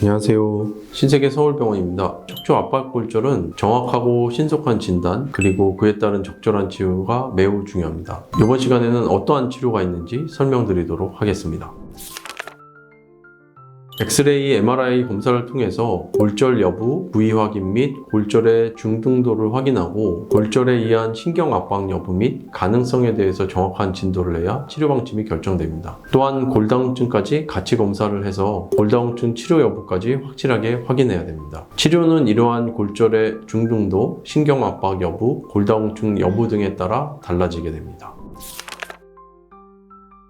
안녕하세요. 신세계 서울병원입니다. 척추 압박골절은 정확하고 신속한 진단, 그리고 그에 따른 적절한 치료가 매우 중요합니다. 이번 시간에는 어떠한 치료가 있는지 설명드리도록 하겠습니다. 엑스레이, MRI 검사를 통해서 골절 여부, 부위 확인 및 골절의 중등도를 확인하고 골절에 의한 신경 압박 여부 및 가능성에 대해서 정확한 진도를 내야 치료 방침이 결정됩니다. 또한 골다공증까지 같이 검사를 해서 골다공증 치료 여부까지 확실하게 확인해야 됩니다. 치료는 이러한 골절의 중등도, 신경 압박 여부, 골다공증 여부 등에 따라 달라지게 됩니다.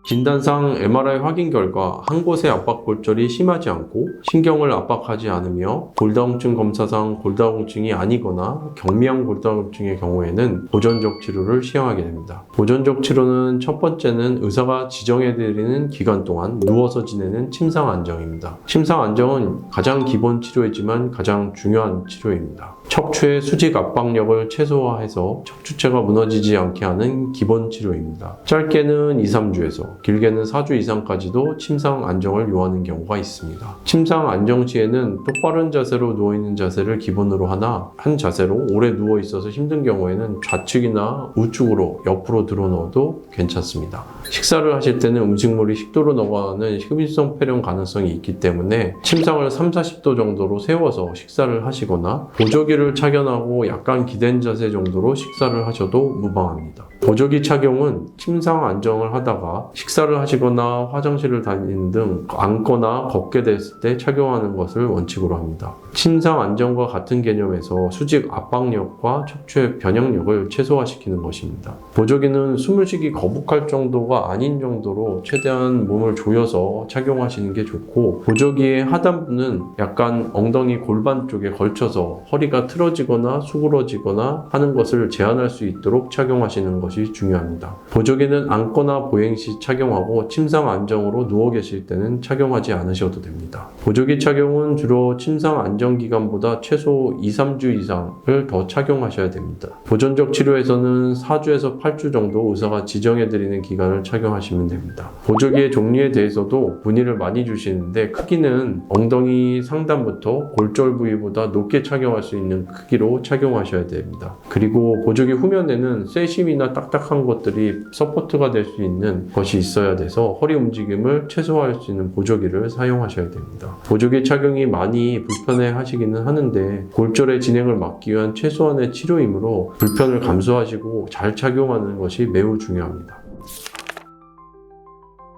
진단상 MRI 확인 결과 한 곳의 압박골절이 심하지 않고 신경을 압박하지 않으며 골다공증 검사상 골다공증이 아니거나 경미한 골다공증의 경우에는 보존적 치료를 시행하게 됩니다. 보존적 치료는 첫 번째는 의사가 지정해드리는 기간 동안 누워서 지내는 침상 안정입니다. 침상 안정은 가장 기본 치료이지만 가장 중요한 치료입니다. 척추의 수직 압박력을 최소화해서 척추체가 무너지지 않게 하는 기본 치료입니다. 짧게는 2-3주에서 길게는 4주 이상까지도 침상 안정을 요하는 경우가 있습니다. 침상 안정 시에는 똑바른 자세로 누워있는 자세를 기본으로 하나 한 자세로 오래 누워있어서 힘든 경우에는 좌측이나 우측으로 옆으로 들어 넣어도 괜찮습니다. 식사를 하실 때는 음식물이 식도로 넘어가는 흡입성 폐렴 가능성이 있기 때문에 침상을 30-40도 정도로 세워서 식사를 하시거나 보조기를 착용하고 약간 기댄 자세 정도로 식사를 하셔도 무방합니다. 보조기 착용은 침상 안정을 하다가 식사를 하시거나 화장실을 다니는 등 앉거나 걷게 됐을 때 착용하는 것을 원칙으로 합니다. 침상 안정과 같은 개념에서 수직 압박력과 척추의 변형력을 최소화시키는 것입니다. 보조기는 숨을 쉬기 거북할 정도가 아닌 정도로 최대한 몸을 조여서 착용하시는 게 좋고, 보조기의 하단부는 약간 엉덩이 골반 쪽에 걸쳐서 허리가 틀어지거나 수그러지거나 하는 것을 제한할 수 있도록 착용하시는 것이 중요합니다. 보조기는 앉거나 보행 시 착용하고 침상 안정으로 누워 계실 때는 착용하지 않으셔도 됩니다. 보조기 착용은 주로 침상 안정 기간보다 최소 2-3주 이상을 더 착용하셔야 됩니다. 보존적 치료에서는 4주에서 8주 정도 의사가 지정해드리는 기간을 착용하시면 됩니다. 보조기의 종류에 대해서도 문의를 많이 주시는데, 크기는 엉덩이 상단부터 골절 부위보다 높게 착용할 수 있는 크기로 착용하셔야 됩니다. 그리고 보조기 후면에는 쇄심이나 딱딱한 것들이 서포트가 될 수 있는 것이 있어야 돼서 허리 움직임을 최소화할 수 있는 보조기를 사용하셔야 됩니다. 보조기 착용이 많이 불편해 하시기는 하는데 골절의 진행을 막기 위한 최소한의 치료이므로 불편을 감수하시고 잘 착용하는 것이 매우 중요합니다.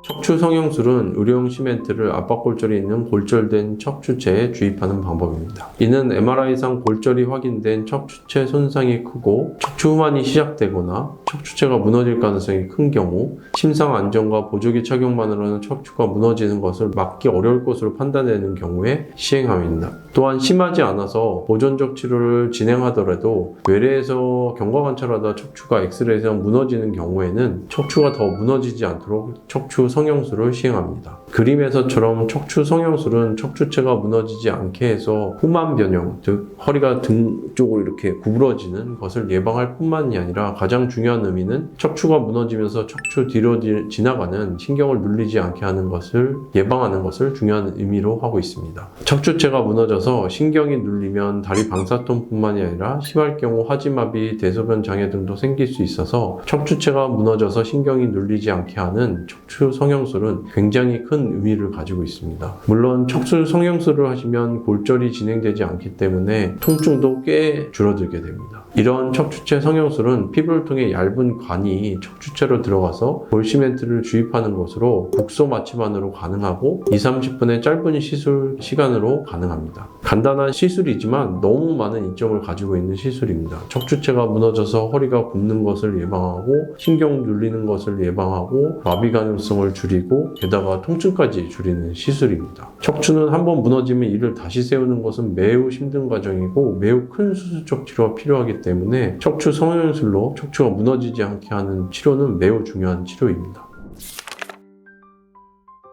척추 성형술은 의료용 시멘트를 압박골절이 있는 골절된 척추체에 주입하는 방법입니다. 이는 MRI상 골절이 확인된 척추체 손상이 크고 척추 후만이 시작되거나 척추체가 무너질 가능성이 큰 경우, 침상 안정과 보조기 착용만으로는 척추가 무너지는 것을 막기 어려울 것으로 판단되는 경우에 시행합니다. 또한 심하지 않아서 보존적 치료를 진행하더라도 외래에서 경과 관찰하다 척추가 엑스레이상 무너지는 경우에는 척추가 더 무너지지 않도록 척추 성형술을 시행합니다. 그림에서처럼 척추 성형술은 척추체가 무너지지 않게 해서 후만 변형, 즉 허리가 등 쪽으로 이렇게 구부러지는 것을 예방할 뿐만이 아니라 가장 중요한 의미는 척추가 무너지면서 척추 뒤로 지나가는 신경을 눌리지 않게 하는 것을 예방하는 것을 중요한 의미로 하고 있습니다. 척추체가 무너져서 신경이 눌리면 다리 방사통뿐만이 아니라 심할 경우 하지마비, 대소변 장애 등도 생길 수 있어서 척추체가 무너져서 신경이 눌리지 않게 하는 척추 성형술은 굉장히 큰 의미를 가지고 있습니다. 물론 척추 성형술을 하시면 골절이 진행되지 않기 때문에 통증도 꽤 줄어들게 됩니다. 이런 척추체 성형술은 피부를 통해 얇은 관이 척추체로 들어가서 볼시멘트를 주입하는 것으로 국소 마취만으로 가능하고 2-30분의 짧은 시술 시간으로 가능합니다. 간단한 시술이지만 너무 많은 이점을 가지고 있는 시술입니다. 척추체가 무너져서 허리가 굽는 것을 예방하고 신경 눌리는 것을 예방하고 마비 가능성을 줄이고 게다가 통증까지 줄이는 시술입니다. 척추는 한번 무너지면 이를 다시 세우는 것은 매우 힘든 과정이고 매우 큰 수술적 치료가 필요하기 때문에 척추 성형술로 척추가 무너지지 않게 하는 치료는 매우 중요한 치료입니다.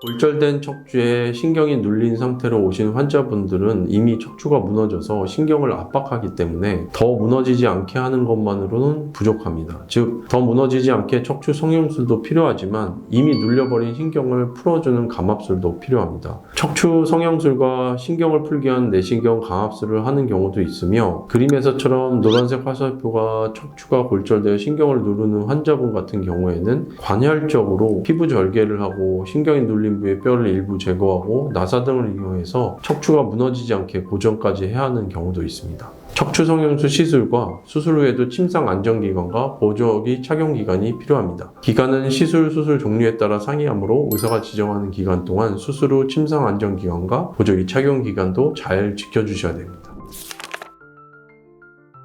골절된 척추에 신경이 눌린 상태로 오신 환자분들은 이미 척추가 무너져서 신경을 압박하기 때문에 더 무너지지 않게 하는 것만으로는 부족합니다. 즉, 더 무너지지 않게 척추 성형술도 필요하지만 이미 눌려버린 신경을 풀어주는 감압술도 필요합니다. 척추 성형술과 신경을 풀게 한 내시경 감압술을 하는 경우도 있으며, 그림에서처럼 노란색 화살표가 척추가 골절되어 신경을 누르는 환자분 같은 경우에는 관혈적으로 피부 절개를 하고 신경이 눌린 부의 뼈를 일부 제거하고 나사 등을 이용해서 척추가 무너지지 않게 고정까지 해야 하는 경우도 있습니다. 척추 성형술 시술과 수술 후에도 침상 안정기간과 보조기 착용기간이 필요합니다. 기간은 시술, 수술 종류에 따라 상이하므로 의사가 지정하는 기간 동안 수술 후 침상 안정기간과 보조기 착용기간도 잘 지켜주셔야 됩니다.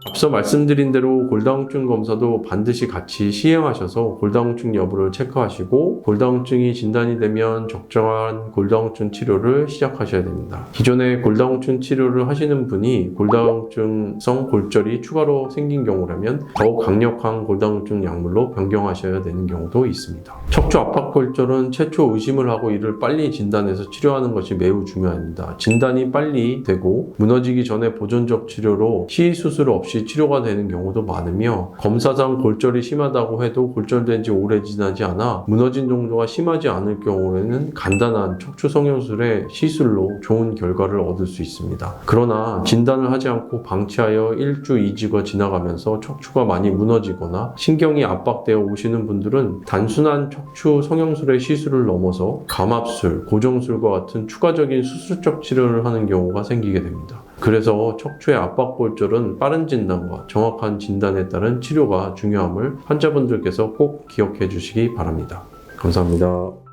앞서 말씀드린 대로 골다공증 검사도 반드시 같이 시행하셔서 골다공증 여부를 체크하시고 골다공증이 진단이 되면 적정한 골다공증 치료를 시작하셔야 됩니다. 기존에 골다공증 치료를 하시는 분이 골다공증성 골절이 추가로 생긴 경우라면 더욱 강력한 골다공증 약물로 변경하셔야 되는 경우도 있습니다. 척추 압박 골절은 최초 의심을 하고 이를 빨리 진단해서 치료하는 것이 매우 중요합니다. 진단이 빨리 되고 무너지기 전에 보존적 치료로 시수술 없이 치료가 되는 경우도 많으며, 검사상 골절이 심하다고 해도 골절된 지 오래 지나지 않아 무너진 정도가 심하지 않을 경우에는 간단한 척추 성형술의 시술로 좋은 결과를 얻을 수 있습니다. 그러나 진단을 하지 않고 방치하여 1주, 2주가 지나가면서 척추가 많이 무너지거나 신경이 압박되어 오시는 분들은 단순한 척추 성형술의 시술을 넘어서 감압술, 고정술과 같은 추가적인 수술적 치료를 하는 경우가 생기게 됩니다. 그래서 척추의 압박골절은 빠른 진단과 정확한 진단에 따른 치료가 중요함을 환자분들께서 꼭 기억해 주시기 바랍니다. 감사합니다.